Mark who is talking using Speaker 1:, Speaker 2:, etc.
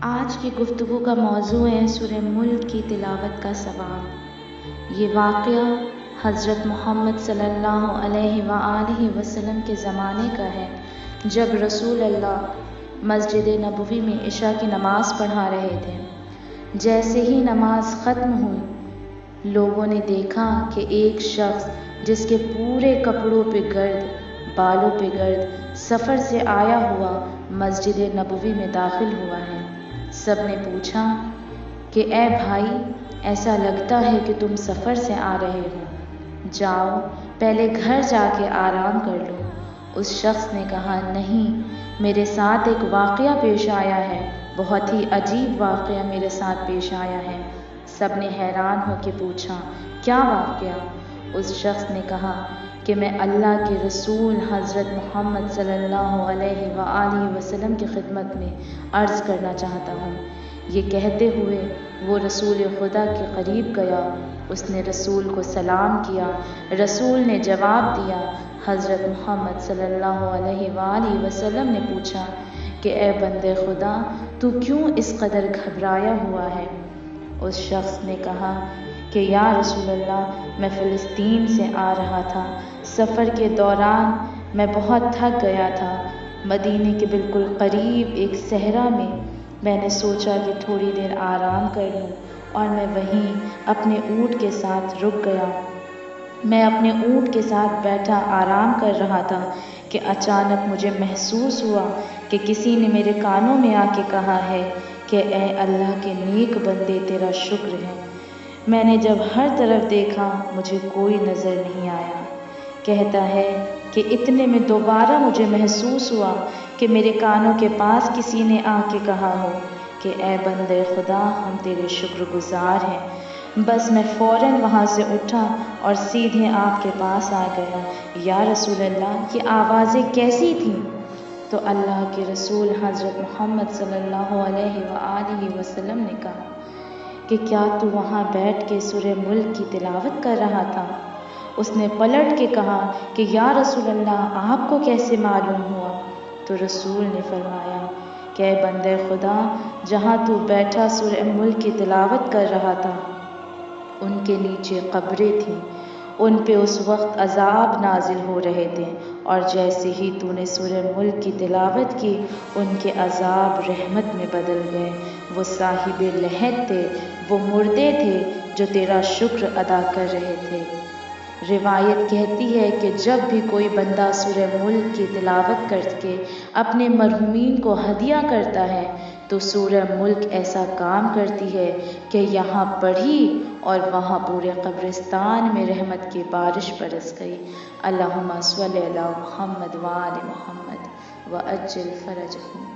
Speaker 1: आज की गुफ्तगू का मौजू है सूरह मुल्क की तिलावत का सवाब। ये वाक़या हज़रत मोहम्मद सल्लल्लाहु अलैहि वसल्लम के ज़माने का है, जब रसूल अल्लाह मस्जिद नबवी में इशा की नमाज़ पढ़ा रहे थे। जैसे ही नमाज ख़त्म हुई, लोगों ने देखा कि एक शख्स जिसके पूरे कपड़ों पे गर्द, बालों पे गर्द, सफ़र से आया हुआ मस्जिद नबवी में दाखिल हुआ है। सब ने पूछा कि ए भाई, ऐसा लगता है कि तुम सफ़र से आ रहे हो, जाओ पहले घर जाके आराम कर लो। उस शख्स ने कहा, नहीं, मेरे साथ एक वाक़या पेश आया है, बहुत ही अजीब वाक़या मेरे साथ पेश आया है। सब ने हैरान होकर पूछा, क्या वाक़या? उस शख्स ने कहा कि मैं अल्लाह के रसूल हज़रत मोहम्मद सल्लल्लाहु अलैहि वसल्लम की खिदमत में अर्ज़ करना चाहता हूँ। ये कहते हुए वो रसूल खुदा के करीब गया। उसने रसूल को सलाम किया। रसूल ने जवाब दिया। हज़रत मोहम्मद सल्लल्लाहु अलैहि वसल्लम ने पूछा कि ए बंदे खुदा, तू क्यों इस कदर घबराया हुआ है? उस शख्स ने कहा कि या रसूल अल्लाह, मैं फ़िलिस्तीन से आ रहा था। सफ़र के दौरान मैं बहुत थक गया था। मदीने के बिल्कुल करीब एक सहरा में मैंने सोचा कि थोड़ी देर आराम कर लूँ, और मैं वहीं अपने ऊँट के साथ रुक गया। मैं अपने ऊँट के साथ बैठा आराम कर रहा था कि अचानक मुझे महसूस हुआ कि किसी ने मेरे कानों में आके कहा है कि ए अल्लाह के नेक बंदे, तेरा शुक्र है। मैंने जब हर तरफ देखा, मुझे कोई नज़र नहीं आया। कहता है कि इतने में दोबारा मुझे महसूस हुआ कि मेरे कानों के पास किसी ने आके कहा हो कि ए बंदे खुदा, हम तेरे शुक्रगुज़ार हैं। बस मैं फ़ौरन वहाँ से उठा और सीधे आपके पास आ गया। या रसूल अल्लाह, ये आवाज़ें कैसी थीं? तो अल्लाह के रसूल हज़रत मोहम्मद सल्लल्लाहु अलैहि वसल्लम ने कहा कि क्या तू वहाँ बैठ के सूरह मुल्क की तिलावत कर रहा था? उसने पलट के कहा कि या रसूल अल्लाह, आपको कैसे मालूम हुआ? तो रसूल ने फरमाया कि ऐ बंदे खुदा, जहाँ तू बैठा सूरह मुल्क की तिलावत कर रहा था, उनके नीचे कब्रें थीं। उन पे उस वक्त अजाब नाजिल हो रहे थे, और जैसे ही तूने सूरह मुल्क की तिलावत की, उनके अजाब रहमत में बदल गए। वो साहिबे लहद थे, वो मुर्दे थे जो तेरा शुक्र अदा कर रहे थे। रिवायत कहती है कि जब भी कोई बंदा सूरह मुल्क की तिलावत करके अपने मरहूमीन को हदिया करता है, तो सूरह मुल्क ऐसा काम करती है कि यहाँ पढ़ी और वहाँ पूरे कब्रिस्तान में रहमत की बारिश बरस गई। अल्लाहुम्मा सल्ली अला मुहम्मद व आले मुहम्मद व अज्जिल फरजहुम।